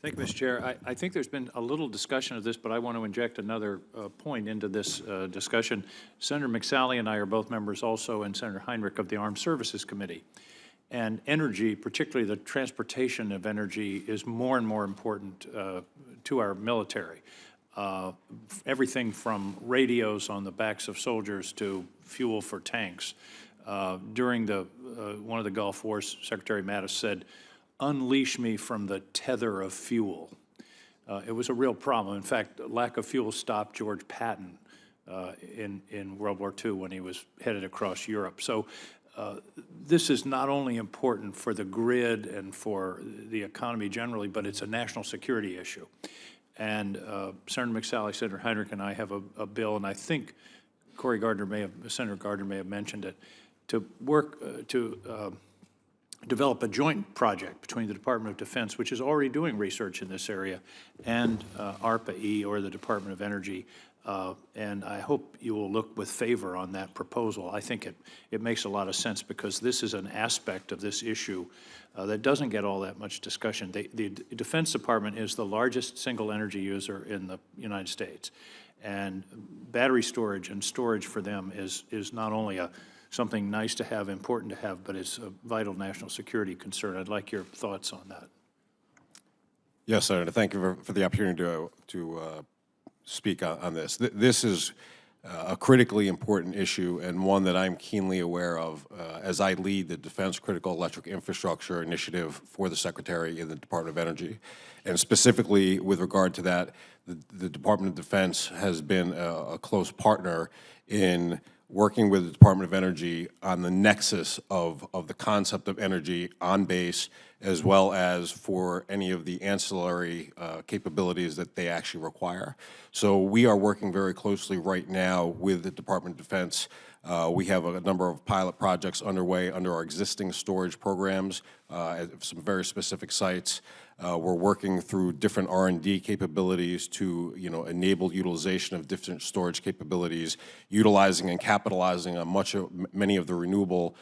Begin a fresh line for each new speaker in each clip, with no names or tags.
Thank you, Mr. Chair. I think there's been a little discussion of this, but I want to inject another point into this discussion. Senator McSally and I are both members also, and Senator Heinrich of the Armed Services Committee. And energy, particularly the transportation of energy, is more and more important to our military. Everything from radios on the backs of soldiers to fuel for tanks. During one of the Gulf Wars, Secretary Mattis said, "Unleash me from the tether of fuel." It was a real problem. In fact, lack of fuel stopped George Patton in World War II when he was headed across Europe. So this is not only important for the grid and for the economy generally, but it's a national security issue. And Senator McSally, Senator Heinrich, and I have a bill, and I think Senator Gardner may have mentioned it, to work to develop a joint project between the Department of Defense, which is already doing research in this area, and ARPA-E, or the Department of Energy. And I hope you will look with favor on that proposal. I think it makes a lot of sense because this is an aspect of this issue that doesn't get all that much discussion. The Defense Department is the largest single energy user in the United States. And battery storage and storage for them is not only something nice to have, important to have, but it's a vital national security concern. I'd like your thoughts on that.
Yes, Senator. Thank you for the opportunity to speak on this. This is a critically important issue and one that I'm keenly aware of as I lead the Defense Critical Electric Infrastructure Initiative for the Secretary in the Department of Energy. And specifically with regard to that, the Department of Defense has been a close partner in working with the Department of Energy on the nexus of the concept of energy on base, as well as for any of the ancillary capabilities that they actually require. So we are working very closely right now with the Department of Defense. We have a number of pilot projects underway under our existing storage programs at some very specific sites. We're working through different R&D capabilities to, enable utilization of different storage capabilities, utilizing and capitalizing on many of the renewable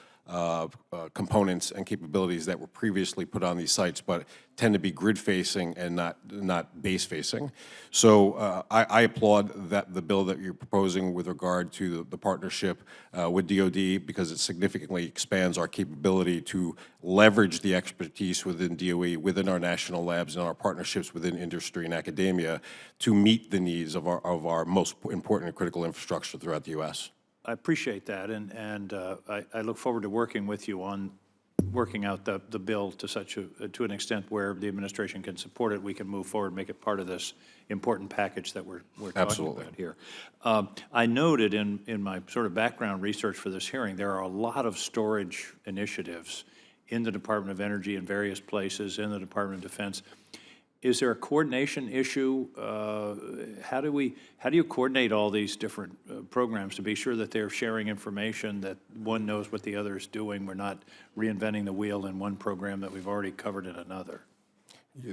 components and capabilities that were previously put on these sites, but tend to be grid-facing and not base-facing. So I applaud the bill that you're proposing with regard to the partnership with DoD, because it significantly expands our capability to leverage the expertise within DOE, within our national labs, and our partnerships within industry and academia to meet the needs of our most important and critical infrastructure throughout the U.S.
I appreciate that, and I look forward to working with you on working out the bill to an extent where the administration can support it. We can move forward, make it part of this important package that we're talking about here. I noted in my sort of background research for this hearing, there are a lot of storage initiatives in the Department of Energy in various places, in the Department of Defense. Is there a coordination issue? How do you coordinate all these different programs to be sure that they're sharing information, that one knows what the other is doing? We're not reinventing the wheel in one program that we've already covered in another.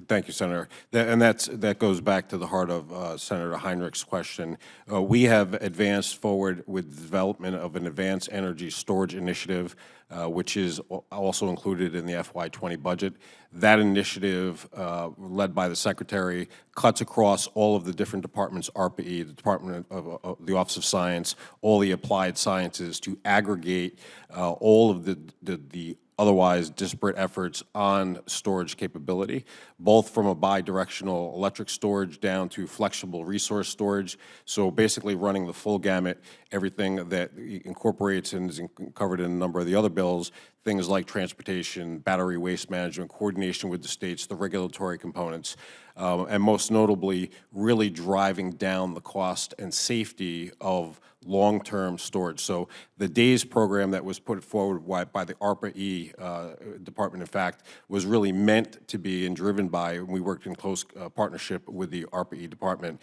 Thank you, Senator. That goes back to the heart of Senator Heinrich's question. We have advanced forward with the development of an advanced energy storage initiative, which is also included in the FY20 budget. That initiative, led by the Secretary, cuts across all of the different departments, ARPA-E, the Department of the Office of Science, all the applied sciences, to aggregate all of the otherwise disparate efforts on storage capability, both from a bi-directional electric storage down to flexible resource storage. So basically running the full gamut, everything that incorporates and is covered in a number of the other bills, things like transportation, battery waste management, coordination with the states, the regulatory components, and most notably, really driving down the cost and safety of long-term storage. So the DAYS program that was put forward by the ARPA-E department, in fact, was really meant to be and driven by, and we worked in close partnership with the ARPA-E department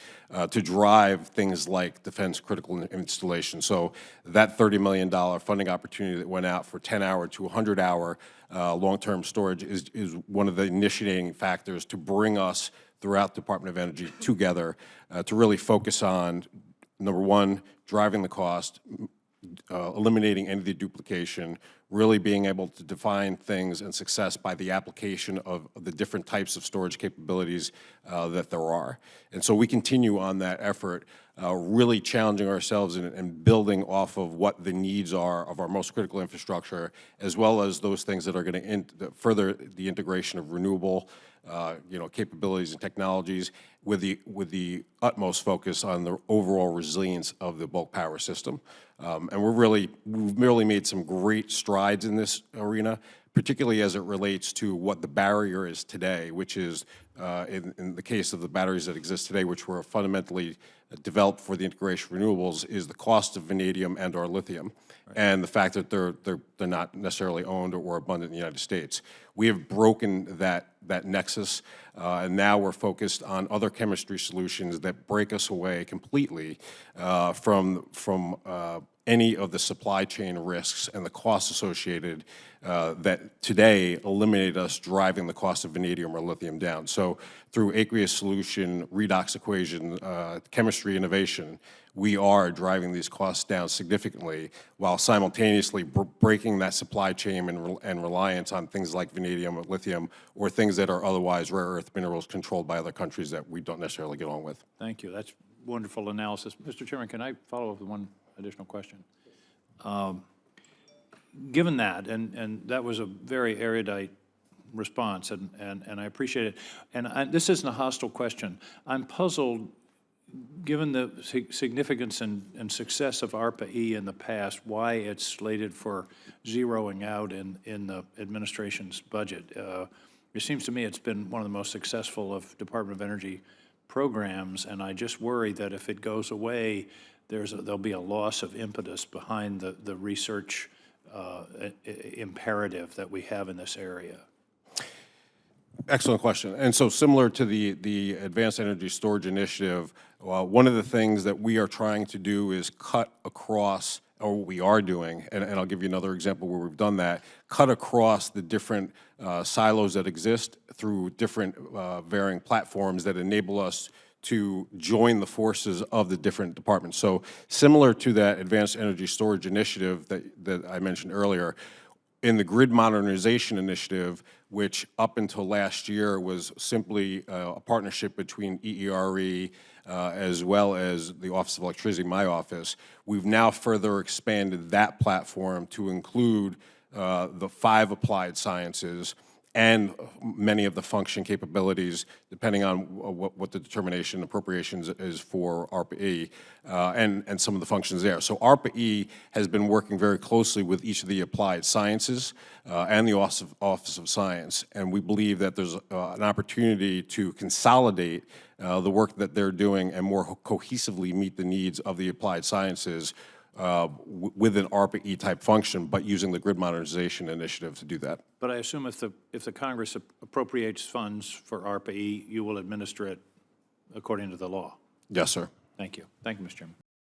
to drive things like defense critical installation. So that $30 million funding opportunity that went out for 10-hour to 100-hour long-term storage is one of the initiating factors to bring us throughout the Department of Energy together to really focus on, number one, driving the cost, eliminating any of the duplication, really being able to define things and success by the application of the different types of storage capabilities that there are. And so we continue on that effort, really challenging ourselves and building off of what the needs are of our most critical infrastructure, as well as those things that are going to further the integration of renewable capabilities and technologies with the utmost focus on the overall resilience of the bulk power system. And we've really made some great strides in this arena, particularly as it relates to what the barrier is today, which is, in the case of the batteries that exist today, which were fundamentally developed for the integration of renewables, is the cost of vanadium and or lithium, and the fact that they're not necessarily owned or abundant in the United States. We have broken that nexus, and now we're focused on other chemistry solutions that break us away completely from any of the supply chain risks and the costs associated that today eliminate us driving the cost of vanadium or lithium down. So through aqueous solution, redox equation, chemistry innovation, we are driving these costs down significantly while simultaneously breaking that supply chain and reliance on things like vanadium or lithium or things that are otherwise rare earth minerals controlled by other countries that we don't necessarily get along with.
Thank you. That's wonderful analysis. Mr. Chairman, can I follow up with one additional question? Given that, and that was a very erudite response, and I appreciate it, and this isn't a hostile question. I'm puzzled, given the significance and success of ARPA-E in the past, why it's slated for zeroing out in the administration's budget. It seems to me it's been one of the most successful of Department of Energy programs, and I just worry that if it goes away, there'll be a loss of impetus behind the research imperative that we have in this area.
Excellent question. And so similar to the Advanced Energy Storage Initiative, one of the things that we are trying to do is cut across, or what we are doing, and I'll give you another example where we've done that, cut across the different silos that exist through different varying platforms that enable us to join the forces of the different departments. So similar to that Advanced Energy Storage Initiative that I mentioned earlier, in the Grid Modernization Initiative, which up until last year was simply a partnership between EERE as well as the Office of Electricity, my office, we've now further expanded that platform to include the 5 applied sciences and many of the function capabilities, depending on what the determination appropriations is for ARPA-E, and some of the functions there. So ARPA-E has been working very closely with each of the applied sciences and the Office of Science, and we believe that there's an opportunity to consolidate the work that they're doing and more cohesively meet the needs of the applied sciences with an ARPA-E type function, but using the Grid Modernization Initiative to do that.
But I assume if the Congress appropriates funds for ARPA-E, you will administer it according to the law.
Yes, sir.
Thank you. Thank you, Mr. Chairman.